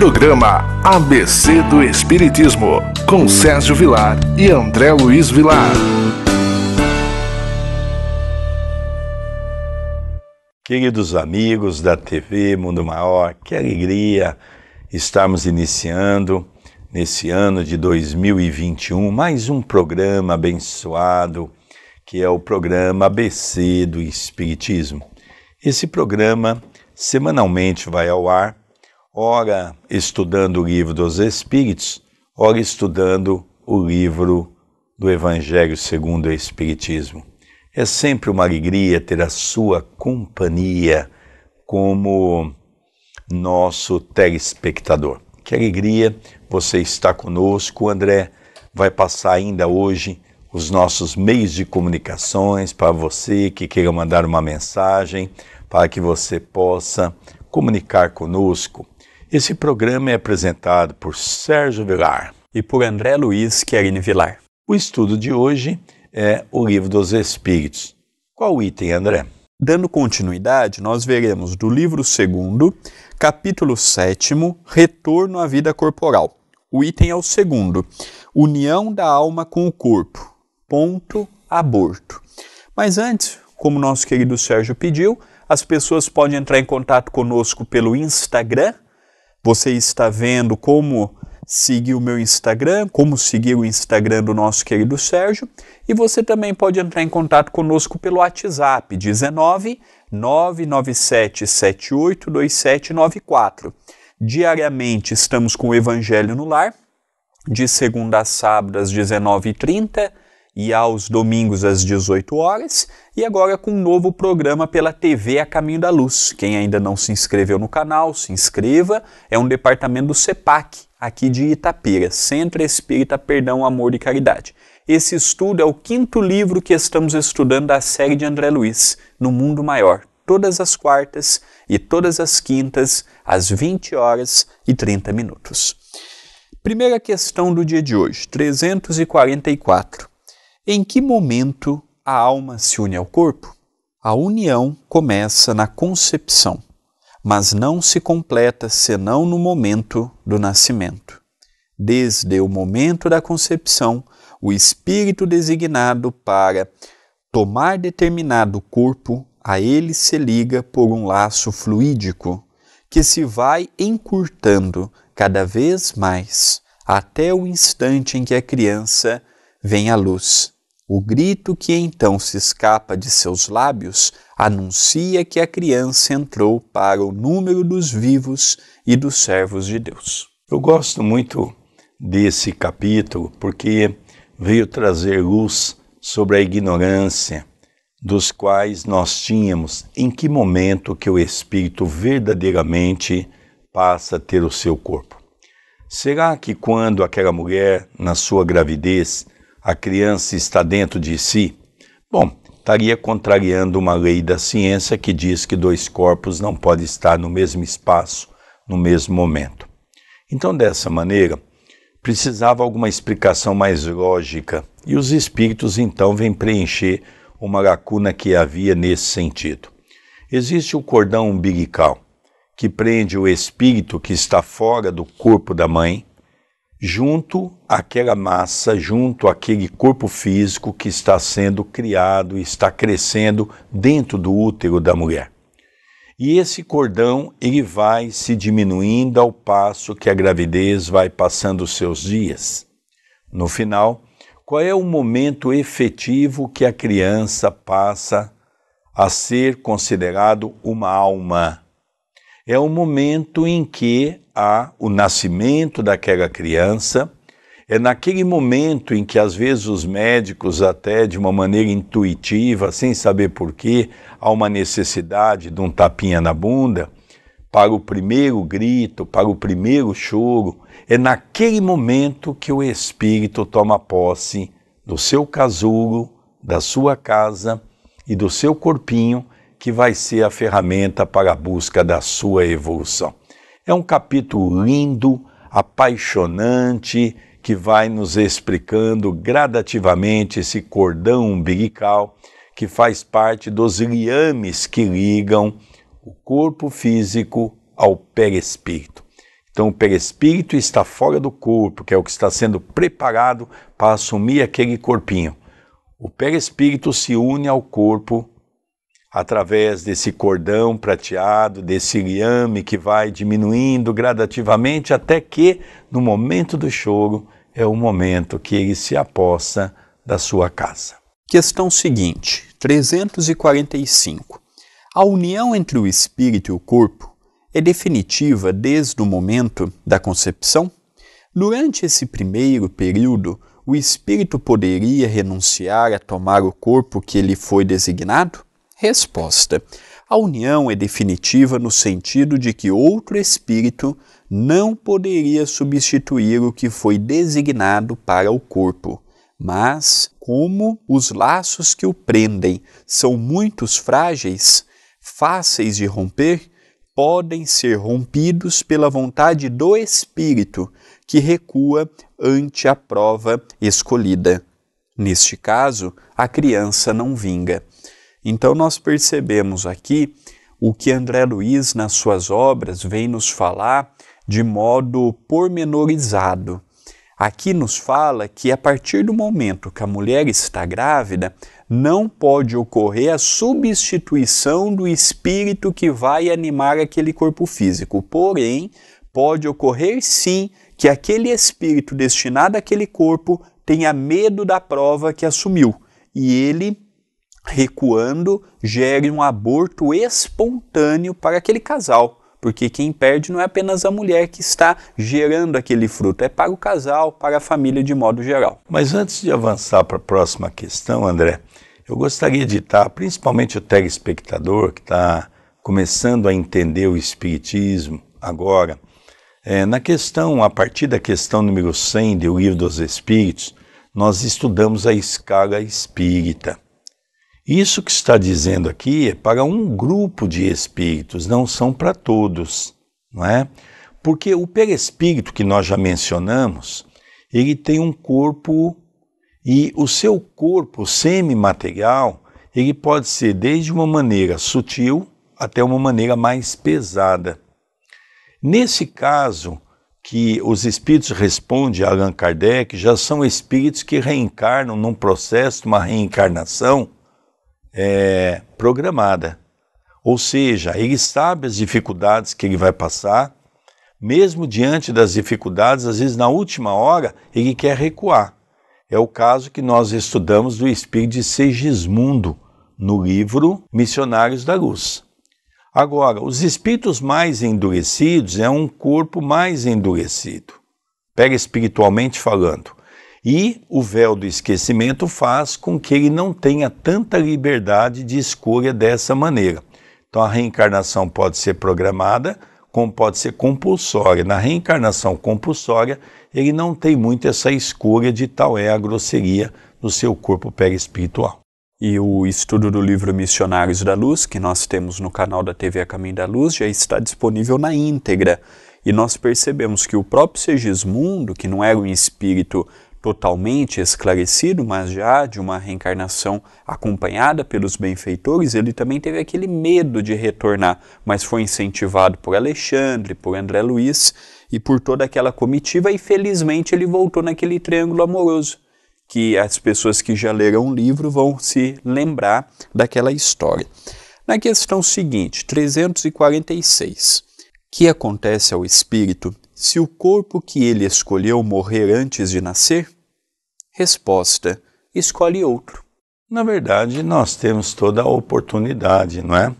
Programa ABC do Espiritismo, com Sérgio Vilar e André Luiz Vilar. Queridos amigos da TV Mundo Maior, que alegria estarmos iniciando nesse ano de 2021 mais um programa abençoado, que é o programa ABC do Espiritismo. Esse programa semanalmente vai ao ar, ora estudando o livro dos Espíritos, ora estudando o livro do Evangelho segundo o Espiritismo. É sempre uma alegria ter a sua companhia como nosso telespectador. Que alegria você está conosco. O André vai passar ainda hoje os nossos meios de comunicações para você que queira mandar uma mensagem, para que você possa comunicar conosco. Esse programa é apresentado por Sérgio Vilar e por André Luiz Querini Vilar. O estudo de hoje é o Livro dos Espíritos. Qual item, André? Dando continuidade, nós veremos do livro 2º, capítulo 7º, Retorno à Vida Corporal. O item é o 2º, União da Alma com o Corpo, ponto aborto. Mas antes, como nosso querido Sérgio pediu, as pessoas podem entrar em contato conosco pelo Instagram. Você está vendo como seguir o meu Instagram, como seguir o Instagram do nosso querido Sérgio. E você também pode entrar em contato conosco pelo WhatsApp, 19 997 78 2794. Diariamente estamos com o Evangelho no Lar, de segunda a sábado às 19h30 e aos domingos às 18 horas. E agora com um novo programa pela TV A Caminho da Luz. Quem ainda não se inscreveu no canal, se inscreva. É um departamento do CEPAC, aqui de Itapira, Centro Espírita Perdão, Amor e Caridade. Esse estudo é o 5º livro que estamos estudando da série de André Luiz, No Mundo Maior, todas as quartas e todas as quintas, às 20h30. Primeira questão do dia de hoje, 344. Em que momento a alma se une ao corpo? A união começa na concepção, mas não se completa senão no momento do nascimento. Desde o momento da concepção, o espírito designado para tomar determinado corpo, a ele se liga por um laço fluídico, que se vai encurtando cada vez mais, até o instante em que a criança vem à luz. O grito que então se escapa de seus lábios anuncia que a criança entrou para o número dos vivos e dos servos de Deus. Eu gosto muito desse capítulo porque veio trazer luz sobre a ignorância dos quais nós tínhamos em que momento que o espírito verdadeiramente passa a ter o seu corpo. Será que quando aquela mulher, na sua gravidez, a criança está dentro de si? Bom, estaria contrariando uma lei da ciência que diz que 2 corpos não podem estar no mesmo espaço, no mesmo momento. Então, dessa maneira, precisava alguma explicação mais lógica e os espíritos então vêm preencher uma lacuna que havia nesse sentido. Existe o cordão umbilical, que prende o espírito que está fora do corpo da mãe, junto àquela massa, junto àquele corpo físico que está sendo criado, está crescendo dentro do útero da mulher. E esse cordão, ele vai se diminuindo ao passo que a gravidez vai passando os seus dias. No final, qual é o momento efetivo que a criança passa a ser considerado uma alma? É o momento em que há o nascimento daquela criança, é naquele momento em que às vezes os médicos até de uma maneira intuitiva, sem saber porquê, há uma necessidade de um tapinha na bunda, para o primeiro grito, para o primeiro choro, é naquele momento que o espírito toma posse do seu casulo, da sua casa e do seu corpinho, que vai ser a ferramenta para a busca da sua evolução. É um capítulo lindo, apaixonante, que vai nos explicando gradativamente esse cordão umbilical que faz parte dos liames que ligam o corpo físico ao perispírito. Então o perispírito está fora do corpo, que é o que está sendo preparado para assumir aquele corpinho. O perispírito se une ao corpo através desse cordão prateado, desse liame que vai diminuindo gradativamente até que, no momento do choro, é o momento que ele se apossa da sua casa. Questão seguinte, 345. A união entre o espírito e o corpo é definitiva desde o momento da concepção? Durante esse primeiro período, o espírito poderia renunciar a tomar o corpo que lhe foi designado? Resposta: a união é definitiva no sentido de que outro espírito não poderia substituir o que foi designado para o corpo. Mas, como os laços que o prendem são muito frágeis, fáceis de romper, podem ser rompidos pela vontade do espírito, que recua ante a prova escolhida. Neste caso, a criança não vinga. Então nós percebemos aqui o que André Luiz, nas suas obras, vem nos falar de modo pormenorizado. Aqui nos fala que a partir do momento que a mulher está grávida, não pode ocorrer a substituição do espírito que vai animar aquele corpo físico. Porém, pode ocorrer sim que aquele espírito destinado àquele corpo tenha medo da prova que assumiu e ele, recuando, gere um aborto espontâneo para aquele casal, porque quem perde não é apenas a mulher que está gerando aquele fruto, é para o casal, para a família de modo geral. Mas antes de avançar para a próxima questão, André, eu gostaria de estar, principalmente o telespectador que está começando a entender o Espiritismo agora, na questão, a partir da questão número 100 do Livro dos Espíritos, nós estudamos a escala espírita. Isso que está dizendo aqui é para um grupo de espíritos, não são para todos, não é? Porque o perispírito que nós já mencionamos, ele tem um corpo e o seu corpo semimaterial, ele pode ser desde uma maneira sutil até uma maneira mais pesada. Nesse caso, que os espíritos respondem a Allan Kardec, já são espíritos que reencarnam num processo de uma reencarnação programada. Ou seja, ele sabe as dificuldades que ele vai passar, mesmo diante das dificuldades, às vezes na última hora, ele quer recuar. É o caso que nós estudamos do espírito de Segismundo, no livro Missionários da Luz. Agora, os espíritos mais endurecidos é um corpo mais endurecido, perispiritualmente falando. E o véu do esquecimento faz com que ele não tenha tanta liberdade de escolha dessa maneira. Então a reencarnação pode ser programada, como pode ser compulsória. Na reencarnação compulsória, ele não tem muito essa escolha de tal é a grosseria do seu corpo perispiritual. E o estudo do livro Missionários da Luz, que nós temos no canal da TV A Caminho da Luz, já está disponível na íntegra. E nós percebemos que o próprio Segismundo, que não era um espírito totalmente esclarecido, mas já de uma reencarnação acompanhada pelos benfeitores, ele também teve aquele medo de retornar, mas foi incentivado por Alexandre, por André Luiz e por toda aquela comitiva, e felizmente ele voltou naquele triângulo amoroso, que as pessoas que já leram o livro vão se lembrar daquela história. Na questão seguinte, 346, que acontece ao espírito se o corpo que ele escolheu morrer antes de nascer? Resposta: escolhe outro. Na verdade, nós temos toda a oportunidade, não é?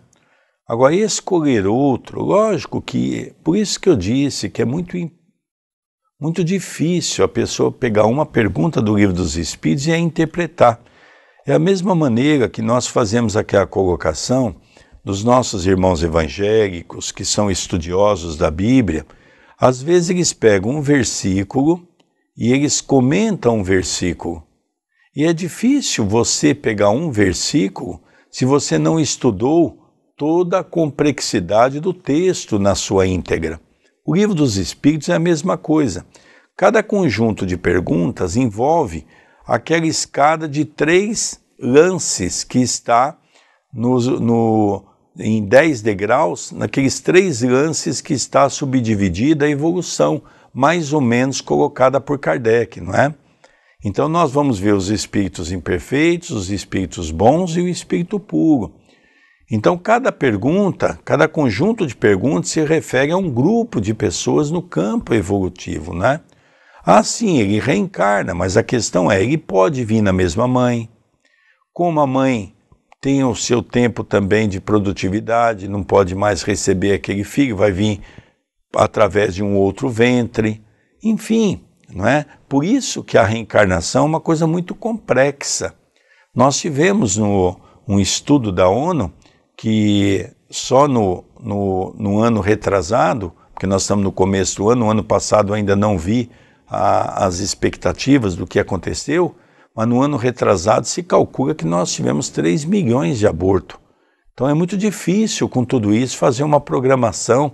Agora, escolher outro, lógico que, por isso que eu disse que é muito difícil a pessoa pegar uma pergunta do Livro dos Espíritos e a interpretar. É a mesma maneira que nós fazemos aquela colocação dos nossos irmãos evangélicos, que são estudiosos da Bíblia. Às vezes eles pegam um versículo e eles comentam um versículo. E é difícil você pegar um versículo se você não estudou toda a complexidade do texto na sua íntegra. O Livro dos Espíritos é a mesma coisa. Cada conjunto de perguntas envolve aquela escada de 3 lances que está no em 10 degraus, naqueles 3 lances que está subdividida a evolução, mais ou menos colocada por Kardec, não é? Então nós vamos ver os espíritos imperfeitos, os espíritos bons e o espírito puro. Então cada pergunta, cada conjunto de perguntas se refere a um grupo de pessoas no campo evolutivo, né? Ah, sim, ele reencarna, mas a questão é, ele pode vir na mesma mãe, como a mãe tem o seu tempo também de produtividade, não pode mais receber aquele filho, vai vir através de um outro ventre, enfim, não é? Por isso que a reencarnação é uma coisa muito complexa. Nós tivemos um estudo da ONU que só no ano retrasado, porque nós estamos no começo do ano passado ainda não vi as expectativas do que aconteceu, mas no ano retrasado se calcula que nós tivemos 3 milhões de abortos. Então é muito difícil com tudo isso fazer uma programação,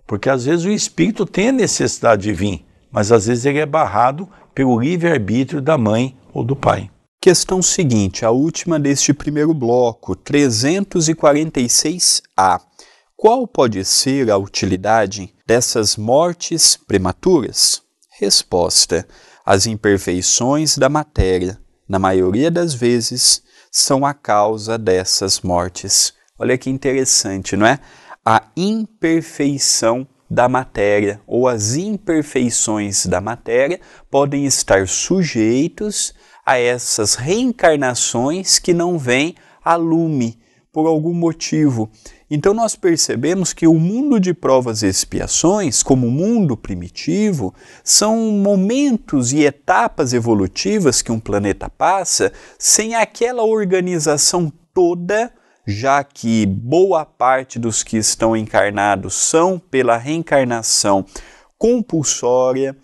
porque às vezes o espírito tem a necessidade de vir, mas às vezes ele é barrado pelo livre-arbítrio da mãe ou do pai. Questão seguinte, a última deste primeiro bloco, 346A. Qual pode ser a utilidade dessas mortes prematuras? Resposta: as imperfeições da matéria, na maioria das vezes, são a causa dessas mortes. Olha que interessante, não é? A imperfeição da matéria ou as imperfeições da matéria podem estar sujeitos a essas reencarnações que não vêm a lume por algum motivo. Então nós percebemos que o mundo de provas e expiações, como o mundo primitivo, são momentos e etapas evolutivas que um planeta passa sem aquela organização toda, já que boa parte dos que estão encarnados são pela reencarnação compulsória,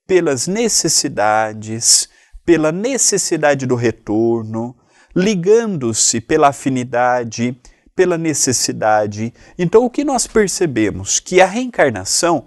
pelas necessidades, pela necessidade do retorno, ligando-se pela afinidade, pela necessidade. Então o que nós percebemos? Que a reencarnação,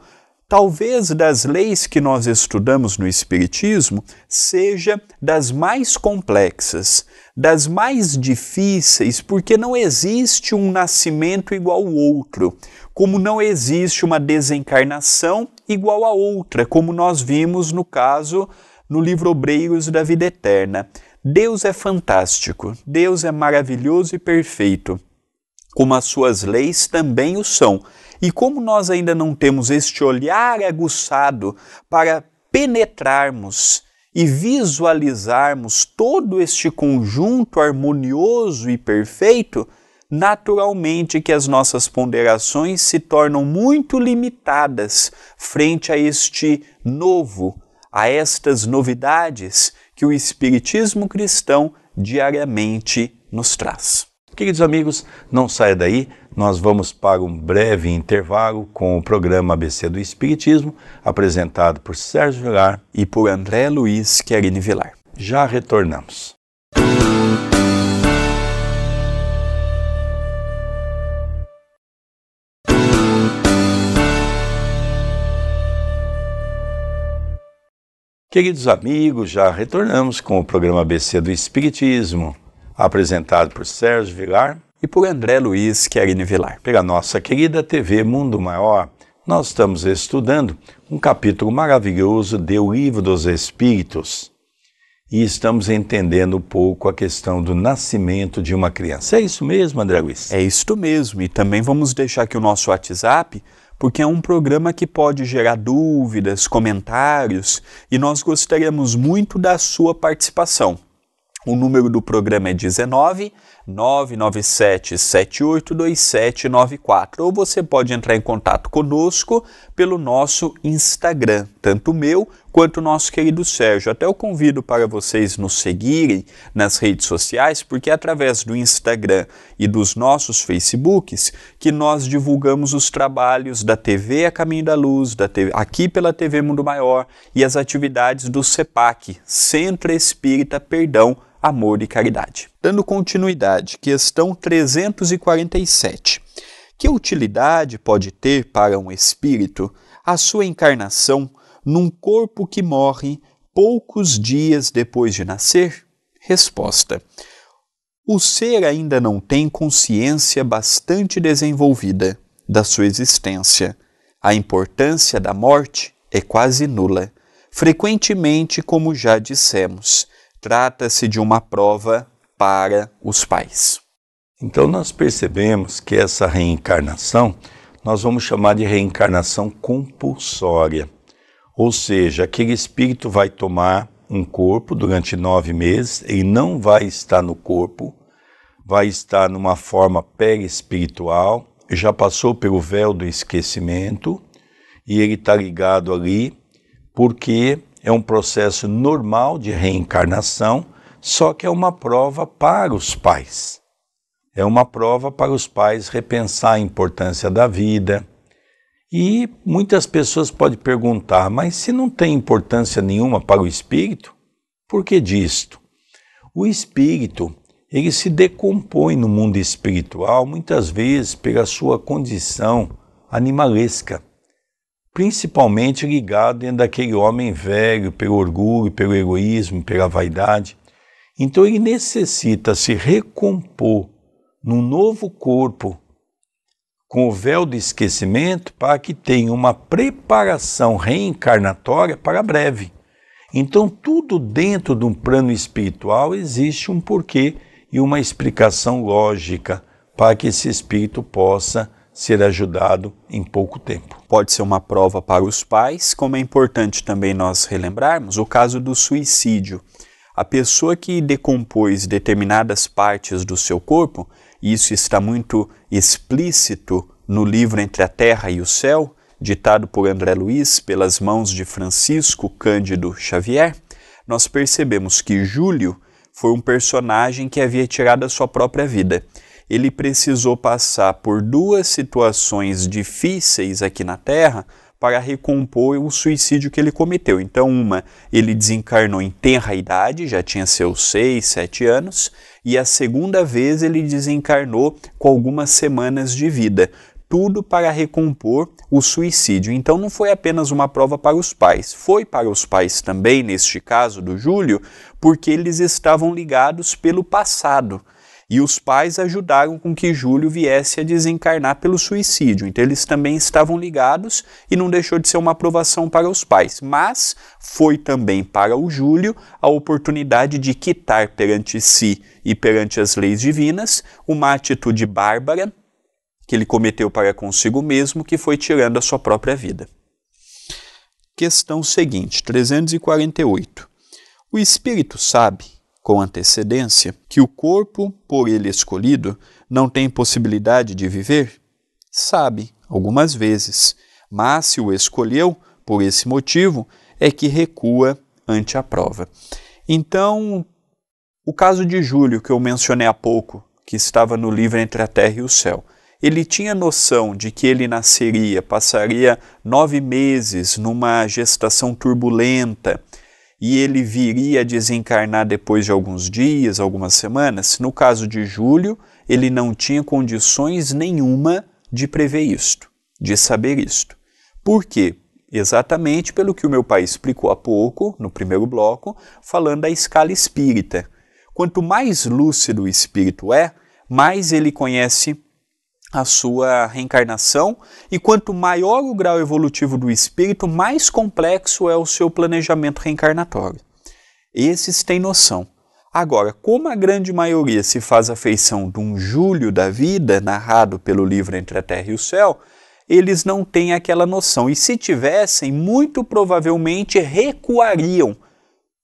talvez das leis que nós estudamos no Espiritismo, seja das mais complexas, das mais difíceis, porque não existe um nascimento igual ao outro, como não existe uma desencarnação igual a outra, como nós vimos no caso no livro Obreiros da Vida Eterna. Deus é fantástico, Deus é maravilhoso e perfeito, como as suas leis também o são. E como nós ainda não temos este olhar aguçado para penetrarmos e visualizarmos todo este conjunto harmonioso e perfeito, naturalmente que as nossas ponderações se tornam muito limitadas frente a este novo, a estas novidades que o Espiritismo cristão diariamente nos traz. Queridos amigos, não saia daí, nós vamos para um breve intervalo com o programa ABC do Espiritismo, apresentado por Sérgio Vilar e por André Luiz Querini Vilar. Já retornamos. Queridos amigos, já retornamos com o programa ABC do Espiritismo, apresentado por Sérgio Vilar e por André Luiz Querini Vilar. Pela nossa querida TV Mundo Maior, nós estamos estudando um capítulo maravilhoso do Livro dos Espíritos e estamos entendendo um pouco a questão do nascimento de uma criança. É isso mesmo, André Luiz? É isso mesmo, e também vamos deixar aqui o nosso WhatsApp, porque é um programa que pode gerar dúvidas, comentários, e nós gostaríamos muito da sua participação. O número do programa é 19 997 782794. Ou você pode entrar em contato conosco pelo nosso Instagram, tanto o meu quanto o nosso querido Sérgio. Até eu convido para vocês nos seguirem nas redes sociais, porque é através do Instagram e dos nossos Facebooks que nós divulgamos os trabalhos da TV A Caminho da Luz, aqui pela TV Mundo Maior, e as atividades do CEPAC, Centro Espírita Perdão, Amor e Caridade. Dando continuidade, questão 347. Que utilidade pode ter para um espírito a sua encarnação num corpo que morre poucos dias depois de nascer? Resposta. O ser ainda não tem consciência bastante desenvolvida da sua existência. A importância da morte é quase nula. Frequentemente, como já dissemos, trata-se de uma prova para os pais. Então nós percebemos que essa reencarnação, nós vamos chamar de reencarnação compulsória. Ou seja, aquele espírito vai tomar um corpo durante 9 meses, ele não vai estar no corpo, vai estar numa forma perispiritual, já passou pelo véu do esquecimento e ele está ligado ali porque é um processo normal de reencarnação, só que é uma prova para os pais. É uma prova para os pais repensar a importância da vida. E muitas pessoas podem perguntar, mas se não tem importância nenhuma para o espírito, por que disto? O espírito, ele se decompõe no mundo espiritual muitas vezes pela sua condição animalesca, principalmente ligado dentro daquele homem velho, pelo orgulho, pelo egoísmo, pela vaidade. Então ele necessita se recompor num novo corpo, com o véu do esquecimento, para que tenha uma preparação reencarnatória para breve. Então, tudo dentro de um plano espiritual existe um porquê e uma explicação lógica para que esse espírito possa ser ajudado em pouco tempo. Pode ser uma prova para os pais, como é importante também nós relembrarmos o caso do suicídio. A pessoa que decompôs determinadas partes do seu corpo, isso está muito explícito no livro Entre a Terra e o Céu, ditado por André Luiz pelas mãos de Francisco Cândido Xavier, nós percebemos que Júlio foi um personagem que havia tirado a sua própria vida. Ele precisou passar por 2 situações difíceis aqui na Terra para recompor o suicídio que ele cometeu. Então, ele desencarnou em tenra idade, já tinha seus 6, 7 anos, e a segunda vez ele desencarnou com algumas semanas de vida. Tudo para recompor o suicídio. Então não foi apenas uma prova para os pais, foi para os pais também, neste caso do Júlio, porque eles estavam ligados pelo passado. E os pais ajudaram com que Júlio viesse a desencarnar pelo suicídio. Então eles também estavam ligados e não deixou de ser uma aprovação para os pais. Mas foi também para o Júlio a oportunidade de quitar perante si e perante as leis divinas uma atitude bárbara que ele cometeu para consigo mesmo, que foi tirando a sua própria vida. Questão seguinte, 348. O espírito sabe, com antecedência, que o corpo por ele escolhido não tem possibilidade de viver? Sabe, algumas vezes, mas se o escolheu, por esse motivo, é que recua ante a prova. Então, o caso de Júlio, que eu mencionei há pouco, que estava no livro Entre a Terra e o Céu, ele tinha noção de que ele nasceria, passaria 9 meses numa gestação turbulenta e ele viria a desencarnar depois de alguns dias, algumas semanas. No caso de Júlio, ele não tinha condições nenhuma de prever isto, de saber isto. Por quê? Exatamente pelo que o meu pai explicou há pouco, no primeiro bloco, falando da escala espírita. Quanto mais lúcido o espírito é, mais ele conhece a sua reencarnação, e quanto maior o grau evolutivo do espírito, mais complexo é o seu planejamento reencarnatório. Esses têm noção. Agora, como a grande maioria se faz a feição de um Júlio da vida, narrado pelo livro Entre a Terra e o Céu, eles não têm aquela noção, e se tivessem, muito provavelmente recuariam.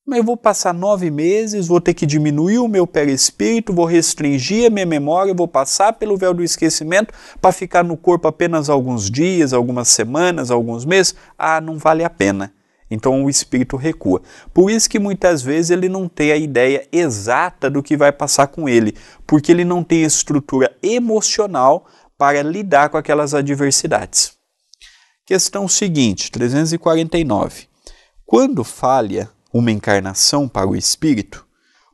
Mas eu vou passar 9 meses, vou ter que diminuir o meu perispírito, vou restringir a minha memória, vou passar pelo véu do esquecimento para ficar no corpo apenas alguns dias, algumas semanas, alguns meses. Não vale a pena. Então o espírito recua. Por isso que muitas vezes ele não tem a ideia exata do que vai passar com ele, porque ele não tem estrutura emocional para lidar com aquelas adversidades. Questão seguinte, 349. Quando falha uma encarnação para o espírito,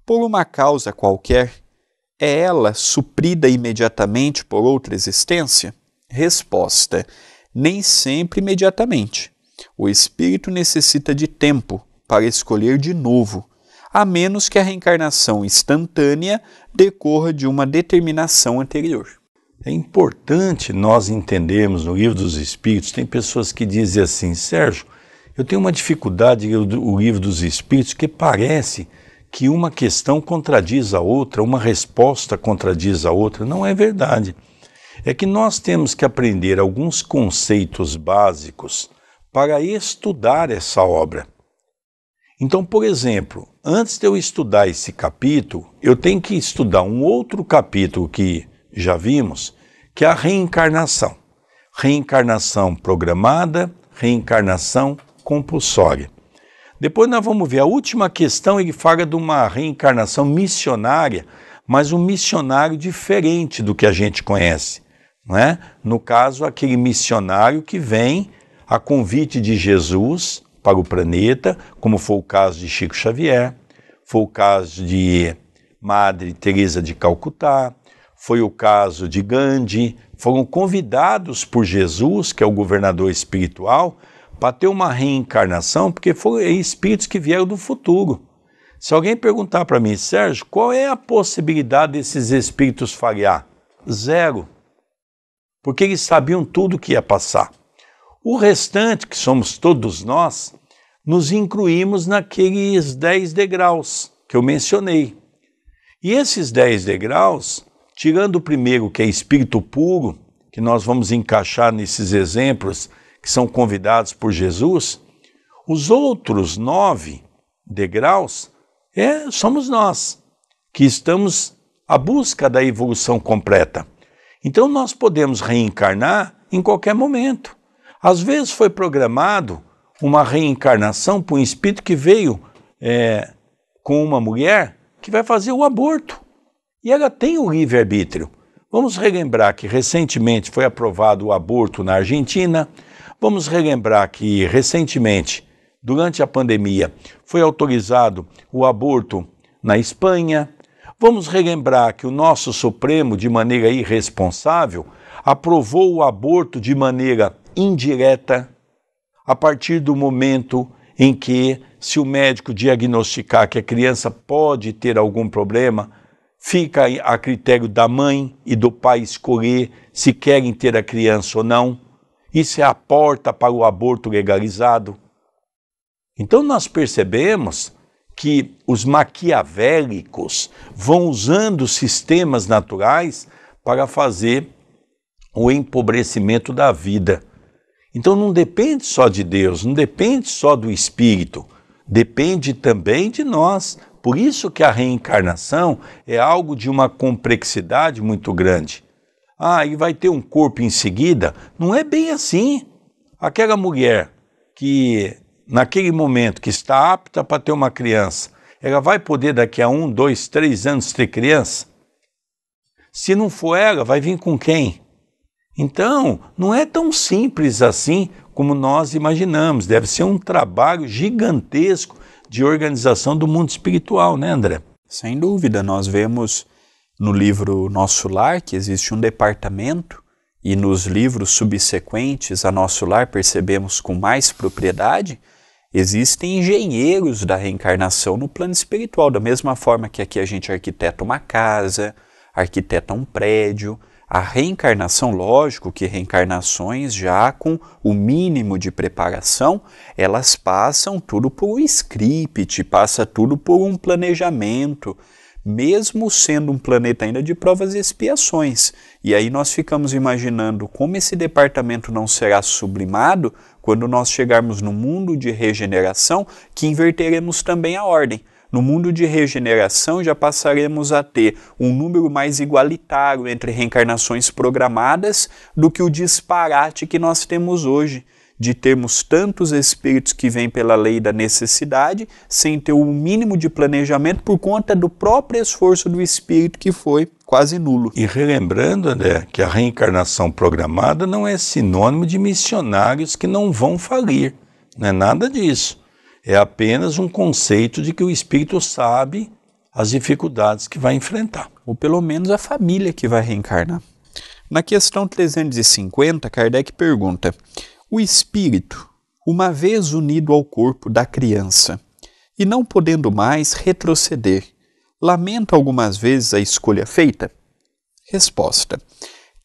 por uma causa qualquer, é ela suprida imediatamente por outra existência? Resposta: nem sempre imediatamente. O espírito necessita de tempo para escolher de novo. a menos que a reencarnação instantânea decorra de uma determinação anterior. É importante nós entendermos no Livro dos Espíritos, tem pessoas que dizem assim, Sérgio, eu tenho uma dificuldade em ler o Livro dos Espíritos que parece que uma questão contradiz a outra, uma resposta contradiz a outra. Não é verdade. É que nós temos que aprender alguns conceitos básicos para estudar essa obra. Então, por exemplo, antes de eu estudar esse capítulo, eu tenho que estudar um outro capítulo que já vimos, que é a reencarnação. Reencarnação programada, reencarnação compulsória. Depois nós vamos ver a última questão, ele fala de uma reencarnação missionária, mas um missionário diferente do que a gente conhece, não é? No caso, aquele missionário que vem a convite de Jesus para o planeta, como foi o caso de Chico Xavier, foi o caso de Madre Teresa de Calcutá, foi o caso de Gandhi, foram convidados por Jesus, que é o governador espiritual, para ter uma reencarnação, porque foram espíritos que vieram do futuro. Se alguém perguntar para mim, Sérgio, qual é a possibilidade desses espíritos falhar? Zero. Porque eles sabiam tudo o que ia passar. O restante, que somos todos nós, nos incluímos naqueles 10 degraus que eu mencionei. E esses 10 degraus, tirando o primeiro, que é espírito puro, que nós vamos encaixar nesses exemplos que são convidados por Jesus, os outros 9 degraus somos nós, que estamos à busca da evolução completa. Então nós podemos reencarnar em qualquer momento. Às vezes foi programado uma reencarnação por um espírito que veio com uma mulher que vai fazer o aborto. E ela tem o livre-arbítrio. Vamos relembrar que recentemente foi aprovado o aborto na Argentina. Vamos relembrar que recentemente, durante a pandemia, foi autorizado o aborto na Espanha. Vamos relembrar que o nosso Supremo, de maneira irresponsável, aprovou o aborto de maneira indireta, a partir do momento em que, se o médico diagnosticar que a criança pode ter algum problema, fica a critério da mãe e do pai escolher se querem ter a criança ou não. Isso é a porta para o aborto legalizado. Então nós percebemos que os maquiavélicos vão usando sistemas naturais para fazer o empobrecimento da vida. Então não depende só de Deus, não depende só do Espírito, depende também de nós. Por isso que a reencarnação é algo de uma complexidade muito grande. E vai ter um corpo em seguida? Não é bem assim. Aquela mulher que, naquele momento, que está apta para ter uma criança, ela vai poder daqui a 1, 2, 3 anos ter criança? Se não for ela, vai vir com quem? Então, não é tão simples assim como nós imaginamos. Deve ser um trabalho gigantesco de organização do mundo espiritual, né, André? Sem dúvida, nós vemos no livro Nosso Lar que existe um departamento, e nos livros subsequentes a Nosso Lar percebemos com mais propriedade, existem engenheiros da reencarnação no plano espiritual, da mesma forma que aqui a gente arquiteta uma casa, arquiteta um prédio. A reencarnação, lógico que reencarnações já com o mínimo de preparação, elas passam tudo por um script, passa tudo por um planejamento, mesmo sendo um planeta ainda de provas e expiações. E aí nós ficamos imaginando como esse departamento não será sublimado quando nós chegarmos no mundo de regeneração, que inverteremos também a ordem. No mundo de regeneração já passaremos a ter um número mais igualitário entre reencarnações programadas do que o disparate que nós temos hoje, de termos tantos espíritos que vêm pela lei da necessidade, sem ter o mínimo de planejamento por conta do próprio esforço do espírito que foi quase nulo. E relembrando, André, que a reencarnação programada não é sinônimo de missionários que não vão falir, não é nada disso. É apenas um conceito de que o espírito sabe as dificuldades que vai enfrentar. Ou pelo menos a família que vai reencarnar. Na questão 350, Kardec pergunta: o espírito, uma vez unido ao corpo da criança, e não podendo mais retroceder, lamenta algumas vezes a escolha feita? Resposta: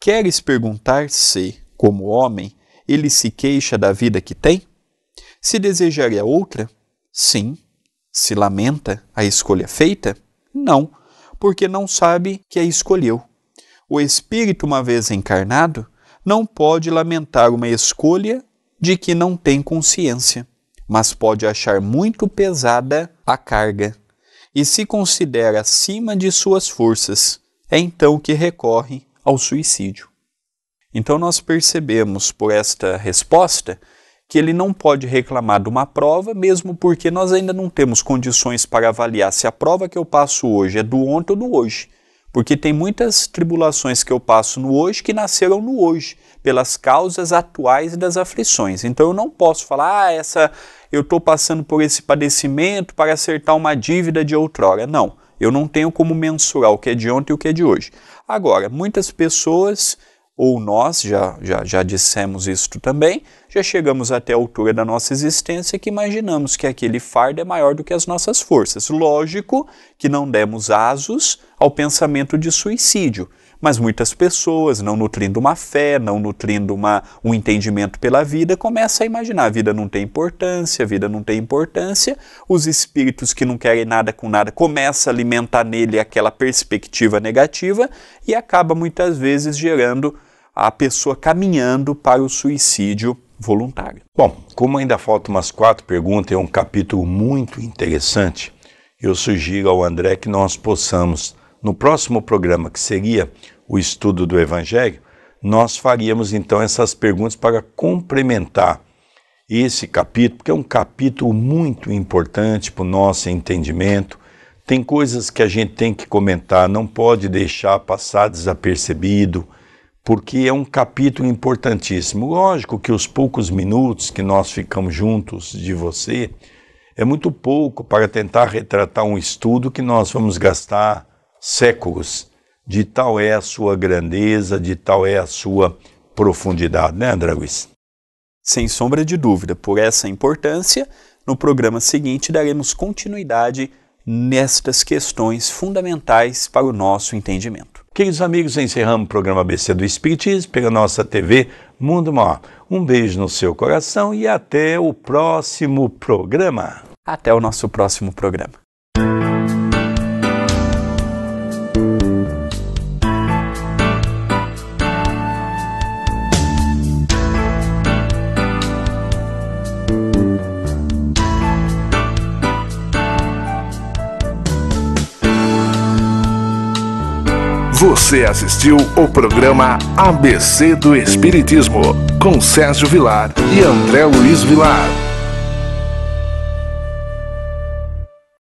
queres perguntar se, como homem, ele se queixa da vida que tem? Se desejaria outra? Sim. Se lamenta a escolha feita? Não, porque não sabe que a escolheu. O espírito, uma vez encarnado, não pode lamentar uma escolha de que não tem consciência, mas pode achar muito pesada a carga, e se considera acima de suas forças, é então que recorre ao suicídio. Então nós percebemos por esta resposta que ele não pode reclamar de uma prova, mesmo porque nós ainda não temos condições para avaliar se a prova que eu passo hoje é do ontem ou do hoje. Porque tem muitas tribulações que eu passo no hoje que nasceram no hoje, pelas causas atuais das aflições. Então eu não posso falar, eu estou passando por esse padecimento para acertar uma dívida de outrora. Não, eu não tenho como mensurar o que é de ontem e o que é de hoje. Agora, muitas pessoas, ou nós, já dissemos isto também, já chegamos até a altura da nossa existência que imaginamos que aquele fardo é maior do que as nossas forças. Lógico que não demos asos ao pensamento de suicídio, mas muitas pessoas, não nutrindo uma fé, não nutrindo um entendimento pela vida, começam a imaginar: a vida não tem importância, a vida não tem importância. Os espíritos que não querem nada com nada começam a alimentar nele aquela perspectiva negativa e acaba muitas vezes gerando a pessoa caminhando para o suicídio voluntário. Bom, como ainda faltam umas 4 perguntas, é um capítulo muito interessante, eu sugiro ao André que nós possamos, no próximo programa, que seria o estudo do Evangelho, nós faríamos então essas perguntas para complementar esse capítulo, porque é um capítulo muito importante para o nosso entendimento. Tem coisas que a gente tem que comentar, não pode deixar passar desapercebido, porque é um capítulo importantíssimo. Lógico que os poucos minutos que nós ficamos juntos de você é muito pouco para tentar retratar um estudo que nós vamos gastar séculos. De tal é a sua grandeza, de tal é a sua profundidade, né, André Luiz? Sem sombra de dúvida, por essa importância, no programa seguinte daremos continuidade nestas questões fundamentais para o nosso entendimento. Queridos amigos, encerramos o programa ABC do Espiritismo pela nossa TV Mundo Maior. Um beijo no seu coração e até o próximo programa. Até o nosso próximo programa. Você assistiu o programa ABC do Espiritismo, com Sérgio Vilar e André Luiz Vilar.